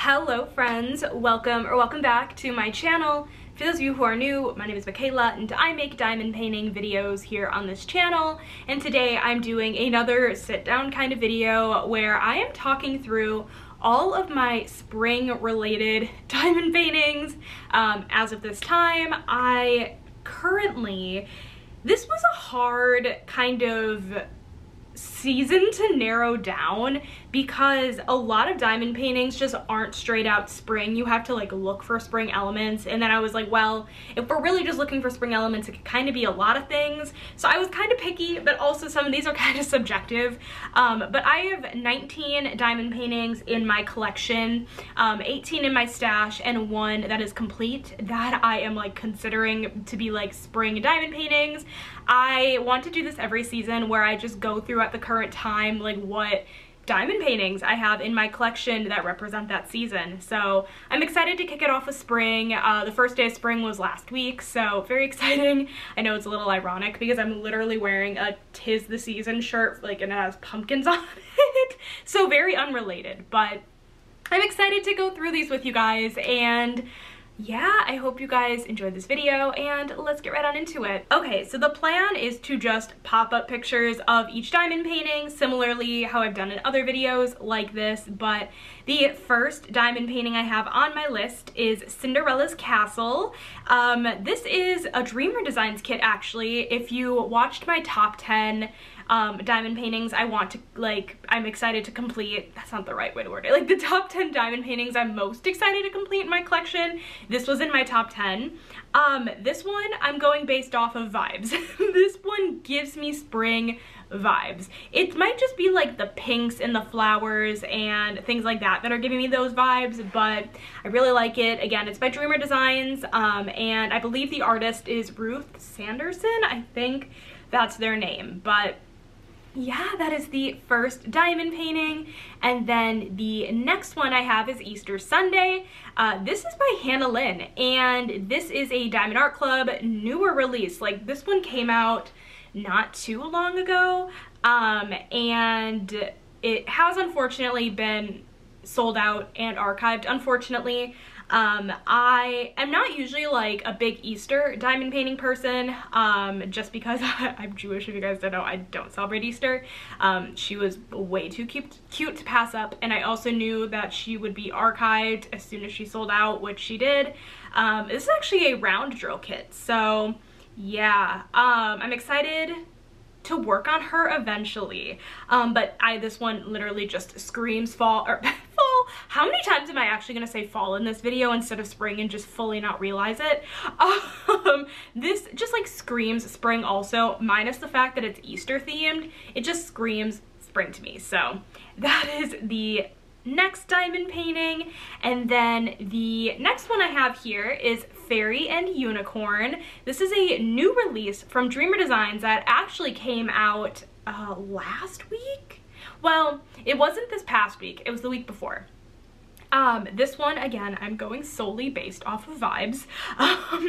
Hello friends, welcome back to my channel. For those of you who are new, my name is Michaela and I make diamond painting videos here on this channel, and today I'm doing another sit down kind of video where I am talking through all of my spring related diamond paintings. As of this time, this was a hard kind of season to narrow down because a lot of diamond paintings just aren't straight out spring. You have to like look for spring elements, and then I was like, well, if we're really just looking for spring elements, it could kind of be a lot of things. So I was kind of picky, but also some of these are kind of subjective. But I have 19 diamond paintings in my collection, 18 in my stash, and one that is complete that I am like considering to be like spring diamond paintings. I want to do this every season where I just go through at the current time like what diamond paintings I have in my collection that represent that season. So I'm excited to kick it off with spring. The first day of spring was last week, so very exciting. I know it's a little ironic because I'm literally wearing a 'Tis the Season shirt, like, and it has pumpkins on it. So very unrelated, but I'm excited to go through these with you guys, and yeah, I hope you guys enjoyed this video, and let's get right on into it. Okay, so the plan is to just pop up pictures of each diamond painting, similarly how I've done in other videos like this, but the first diamond painting I have on my list is Cinderella's Castle. This is a Dreamer Designs kit, actually. If you watched my top 10 diamond paintings I'm excited to complete, that's not the right way to word it, like the top 10 diamond paintings I'm most excited to complete in my collection, this was in my top 10. This one I'm going based off of vibes. This one gives me spring vibes. It might just be like the pinks and the flowers and things like that that are giving me those vibes, but I really like it. Again, it's by Dreamer Designs, and I believe the artist is Ruth Sanderson. I think that's their name, but yeah, that is the first diamond painting. And then the next one I have is Easter Sunday. This is by Hannah Lynn, and this is a Diamond Art Club newer release. Like, this one came out not too long ago, and it has unfortunately been sold out and archived, unfortunately. I am not usually like a big Easter diamond painting person, just because I'm Jewish. If you guys don't know, I don't celebrate Easter. She was way too cute to pass up, and I also knew that she would be archived as soon as she sold out, which she did. This is actually a round drill kit, so yeah, I'm excited to work on her eventually, but this one literally just screams fall, or fall. How many times am I actually gonna say fall in this video instead of spring and just fully not realize it? This just like screams spring also, minus the fact that it's Easter themed. It just screams spring to me. So that is the next diamond painting. And then the next one I have here is Fairy and Unicorn. This is a new release from Dreamer Designs that actually came out last week. Well, it wasn't this past week, it was the week before. This one, again, I'm going solely based off of vibes.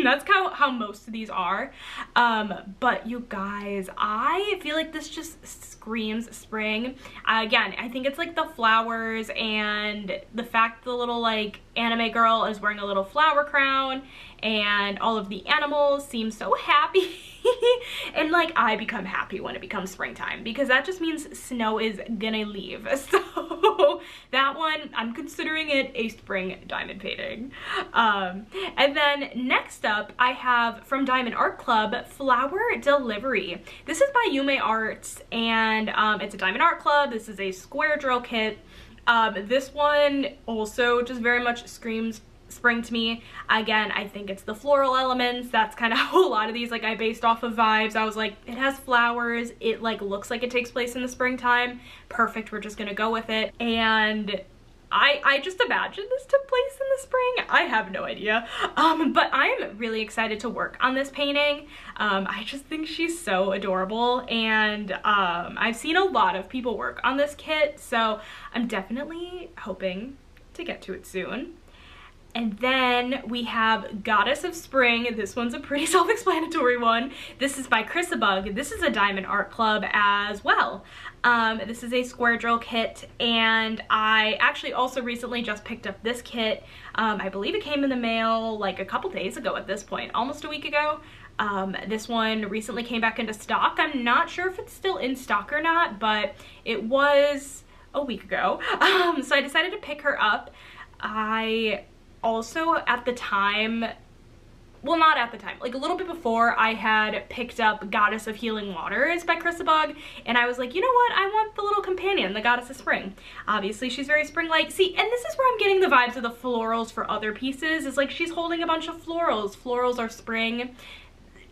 That's how most of these are. But you guys, I feel like this just screams spring. Again, I think it's like the flowers and the fact the little like anime girl is wearing a little flower crown, and all of the animals seem so happy. And like, I become happy when it becomes springtime because that just means snow is gonna leave. So that one, I'm considering it a spring diamond painting. And then next up I have from Diamond Art Club, Flower Delivery. This is by Yume Arts, and it's a Diamond Art Club. This is a square drill kit. This one also just very much screams spring to me. Again, I think it's the floral elements. That's kind of how a lot of these, like, I based off of vibes. I was like, it has flowers, it like looks like it takes place in the springtime. Perfect, we're just gonna go with it. And I just imagined this took place in the spring. I have no idea. But I'm really excited to work on this painting. I just think she's so adorable, and I've seen a lot of people work on this kit, so I'm definitely hoping to get to it soon. And then we have Goddess of Spring. This one's a pretty self-explanatory one. This is by Chrisabug. This is a Diamond Art Club as well. This is a square drill kit, and I actually also recently just picked up this kit. I believe it came in the mail like a couple days ago at this point, almost a week ago. This one recently came back into stock. I'm not sure if it's still in stock or not, but it was a week ago. So I decided to pick her up. I also at the time, well, not at the time, like a little bit before, I had picked up Goddess of Healing Waters by Chrisabug, and I was like, you know what, I want the little companion, the Goddess of Spring. Obviously she's very spring-like. See, and this is where I'm getting the vibes of the florals for other pieces. It's like she's holding a bunch of florals. Florals are spring.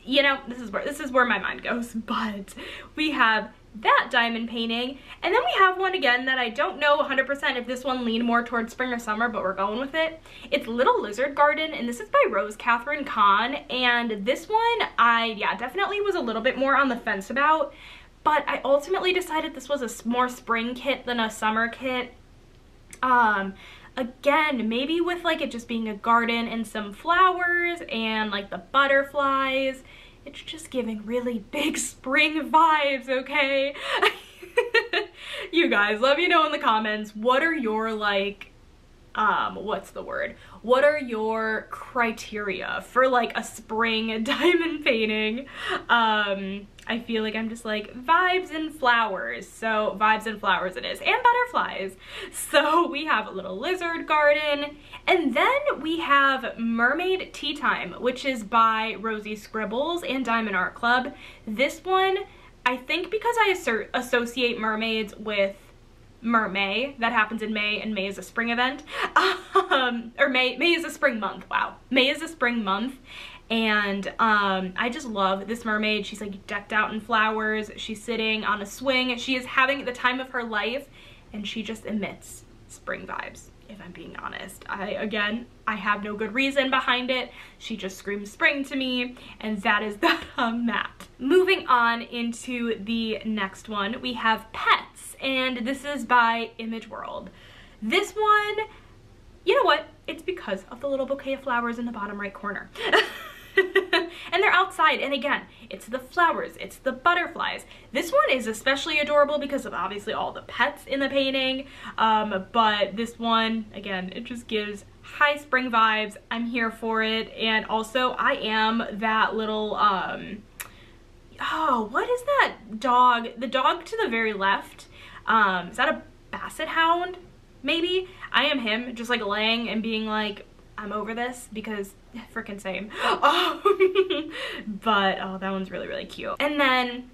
You know, this is where my mind goes. But we have that diamond painting, and then we have one again that I don't know 100% if this one leaned more towards spring or summer, but we're going with it. It's Little Lizard Garden, and this is by Rose Catherine Kahn, and this one yeah, definitely was a little bit more on the fence about, but I ultimately decided this was a more spring kit than a summer kit. Again, maybe with like it just being a garden and some flowers and like the butterflies. It's just giving really big spring vibes, okay? You guys, let me know in the comments, what are your like, what's the word? What are your criteria for like a spring diamond painting? I feel like I'm just like vibes and flowers. So vibes and flowers it is, and butterflies. So we have a Little Lizard Garden, and then we have Mermaid Tea Time, which is by Rosie Scribbles and Diamond Art Club. This one, I think because I associate mermaids with Mermaid, that happens in May, and May is a spring event. Or May is a spring month, wow. May is a spring month. And I just love this mermaid. She's like decked out in flowers. She's sitting on a swing. She is having the time of her life, and she just emits spring vibes, if I'm being honest. Again, I have no good reason behind it. She just screams spring to me, and that is that on that. Moving on into the next one, we have Pets, and this is by Image World. This one, you know what? It's because of the little bouquet of flowers in the bottom right corner. And they're outside, and again, it's the flowers, it's the butterflies. This one is especially adorable because of obviously all the pets in the painting, but this one, again, it just gives high spring vibes. I'm here for it. And also I am that little oh, what is that dog? The dog to the very left, is that a basset hound? Maybe? I am him, just like laying and being like, I'm over this, because freaking same. But oh, that one's really, really cute. And then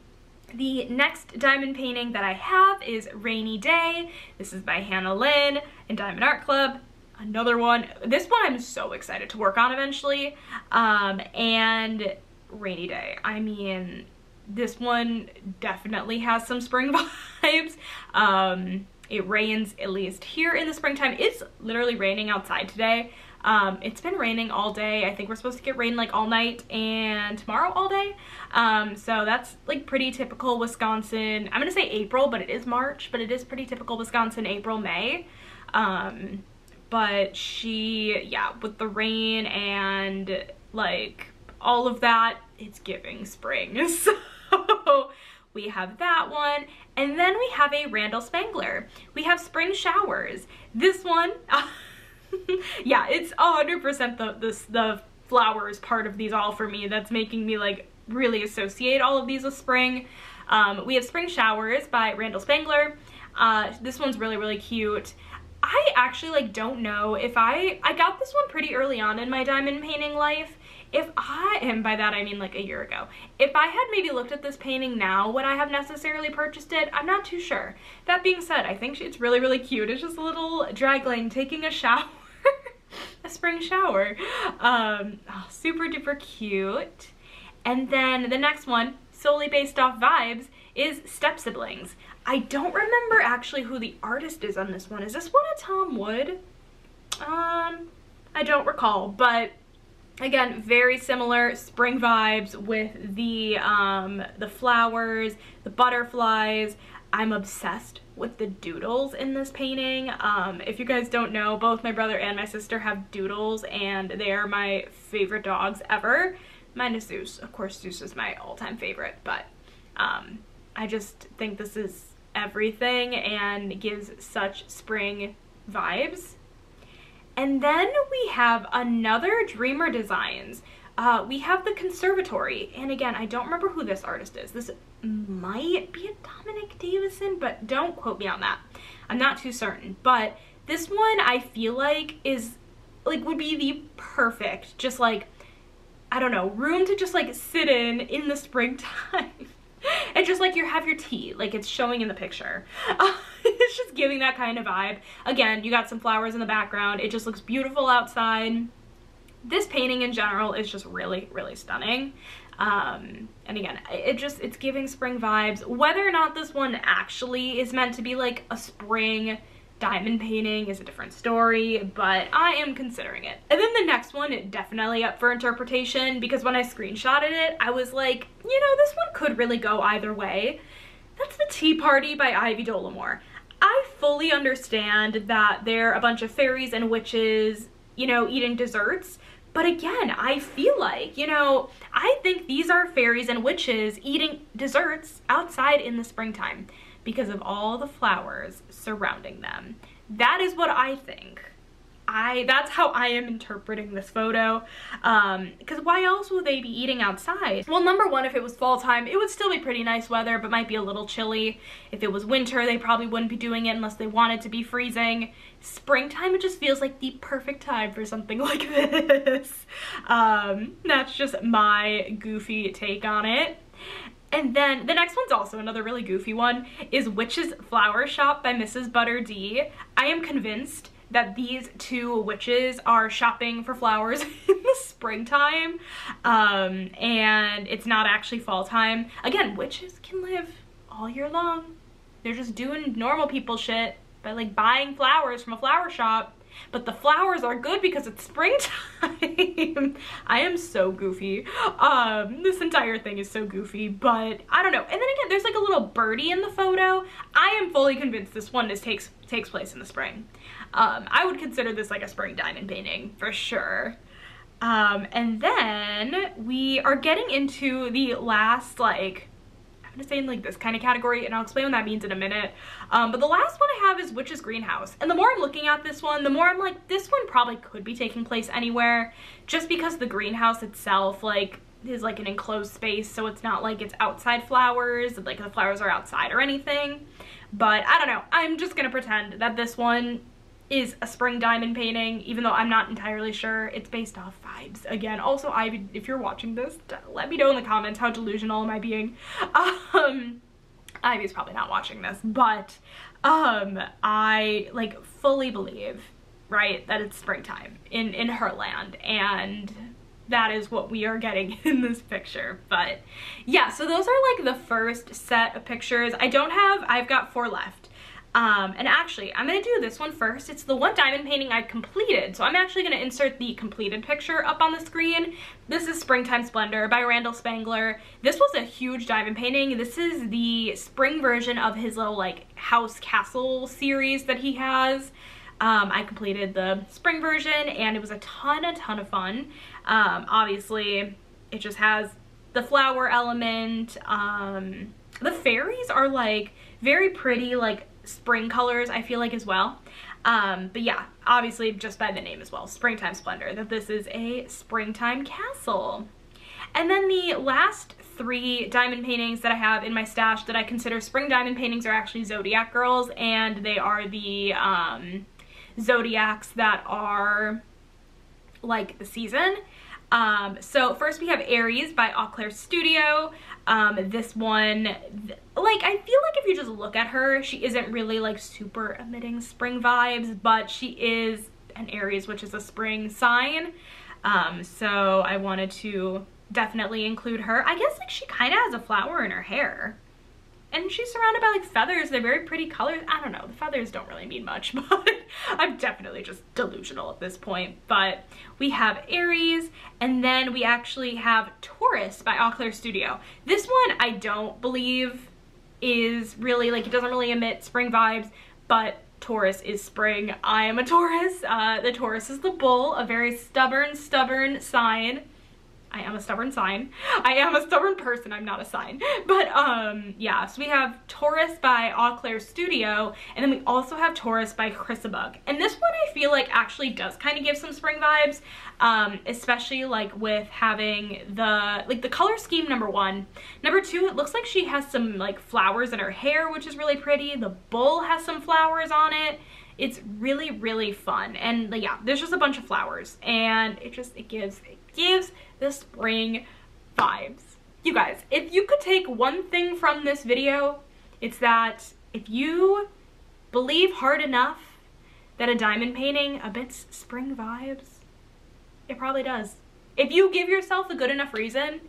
the next diamond painting that I have is Rainy Day. This is by Hannah Lynn and Diamond Art Club. Another one. This one I'm so excited to work on eventually. And Rainy Day, I mean, this one definitely has some spring vibes. It rains, at least here in the springtime. It's literally raining outside today. It's been raining all day. I think we're supposed to get rain like all night and tomorrow all day. So that's like pretty typical Wisconsin. I'm gonna say April, but it is March, but it is pretty typical Wisconsin, April, May. But yeah, with the rain and like all of that, it's giving spring. So we have that one. And then we have a Randall Spangler. We have Spring Showers. This one, yeah, it's 100% the flowers part of these all for me that's making me like really associate all of these with spring. We have Spring Showers by Randall Spangler. This one's really, really cute. I actually like don't know if I got this one pretty early on in my diamond painting life. And by that I mean like a year ago. If I had maybe looked at this painting now, would I have necessarily purchased it? I'm not too sure. That being said, I think it's really, really cute. It's just a little dragling taking a shower. A spring shower. Oh, super duper cute. And then the next one, solely based off vibes, is Step Siblings. I don't remember actually who the artist is on this one. Is this one a Tom Wood? I don't recall, but again, very similar spring vibes with the flowers, the butterflies. I'm obsessed with the doodles in this painting. If you guys don't know, both my brother and my sister have doodles, and they are my favorite dogs ever. Minus Zeus. Of course, Zeus is my all-time favorite, but I just think this is everything and gives such spring vibes. And then we have another Dreamer Designs. We have the Conservatory, and again, I don't remember who this artist is. This might be a Dominic Davison, but don't quote me on that. I'm not too certain, but this one I feel like is like would be the perfect, just like, I don't know, room to just like sit in the springtime and just like you have your tea, like it's showing in the picture. It's just giving that kind of vibe. Again, you got some flowers in the background. It just looks beautiful outside. This painting in general is just really, really stunning. And again, it's giving spring vibes. Whether or not this one actually is meant to be like a spring diamond painting is a different story, but I am considering it. And then the next one, definitely up for interpretation, because when I screenshotted it, I was like, you know, this one could really go either way. That's the Tea Party by Ivy Dollamore. I fully understand that they're a bunch of fairies and witches, you know, eating desserts. But again, I feel like, you know, I think these are fairies and witches eating desserts outside in the springtime because of all the flowers surrounding them. That is what I think. That's how I am interpreting this photo, because why else would they be eating outside? Well, number one, if it was fall time, it would still be pretty nice weather, but might be a little chilly. If it was winter, they probably wouldn't be doing it unless they wanted to be freezing. Springtime, it just feels like the perfect time for something like this. That's just my goofy take on it. And then the next one's also another really goofy one, is Witch's Flower Shop by Mrs. Butter D. I am convinced that these two witches are shopping for flowers in the springtime, and it's not actually fall time. Again, witches can live all year long. They're just doing normal people shit by like buying flowers from a flower shop, but the flowers are good because it's springtime. I am so goofy. This entire thing is so goofy, but I don't know. And then again, there's like a little birdie in the photo. I am fully convinced this one takes place in the spring. I would consider this like a spring diamond painting for sure. And then we are getting into the last, like, I'm gonna say in like this kind of category, and I'll explain what that means in a minute. But the last one I have is Witch's Greenhouse. And the more I'm looking at this one, the more I'm like, this one probably could be taking place anywhere, just because the greenhouse itself, like, is like an enclosed space, so it's not like it's outside flowers, like the flowers are outside or anything. But I don't know, I'm just gonna pretend that this one is a spring diamond painting, even though I'm not entirely sure. It's based off vibes. Again, also, Ivy, if you're watching this, let me know in the comments how delusional am I being. Ivy's probably not watching this, but I like fully believe, right, that it's springtime in her land, and that is what we are getting in this picture. But yeah, so those are like the first set of pictures. I've got 4 left. And actually, I'm gonna do this one first. It's the one diamond painting I completed, so I'm actually gonna insert the completed picture up on the screen. This is Springtime Splendor by Randall Spangler. This was a huge diamond painting. This is the spring version of his little like house castle series that he has. I completed the spring version, and it was a ton of fun. Obviously, it just has the flower element. The fairies are like very pretty, like spring colors, I feel like, as well. But yeah, obviously just by the name as well, Springtime Splendor, that this is a springtime castle. And then the last 3 diamond paintings that I have in my stash that I consider spring diamond paintings are actually Zodiac girls, and they are the zodiacs that are like the season. So first we have Aries by Eau Claire Studio. This one, like, I feel like if you just look at her, she isn't really like super emitting spring vibes, but she is an Aries, which is a spring sign. So I wanted to definitely include her. I guess like she kind of has a flower in her hair. And she's surrounded by like feathers. They're very pretty colors. I don't know, the feathers don't really mean much, but I'm definitely just delusional at this point. But we have Aries, and then we actually have Taurus by Eau Claire Studio. This one I don't believe is really like, it doesn't really emit spring vibes, but Taurus is spring. I am a Taurus. The Taurus is the bull, a very stubborn sign. I am a stubborn sign. I am a stubborn person, I'm not a sign. But yeah, so we have Taurus by Eau Claire Studio, and then we also have Taurus by Chrisabug. And this one I feel like actually does kind of give some spring vibes, especially like with having the color scheme, number one. Number two, it looks like she has some like flowers in her hair, which is really pretty. The bull has some flowers on it. It's really, really fun. And yeah, there's just a bunch of flowers, and it gives the spring vibes. You guys, if you could take one thing from this video, it's that if you believe hard enough that a diamond painting emits spring vibes, it probably does. If you give yourself a good enough reason,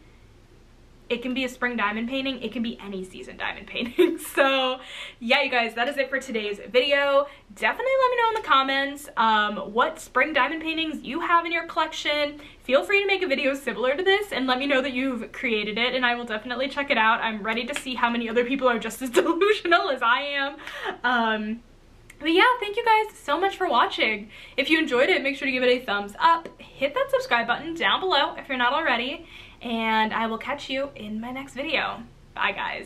it can be a spring diamond painting. It can be any season diamond painting. So yeah, you guys, that is it for today's video. Definitely let me know in the comments what spring diamond paintings you have in your collection. Feel free to make a video similar to this and let me know that you've created it, and I will definitely check it out. I'm ready to see how many other people are just as delusional as I am. But yeah, thank you guys so much for watching. If you enjoyed it, make sure to give it a thumbs up. Hit that subscribe button down below if you're not already. And I will catch you in my next video. Bye, guys.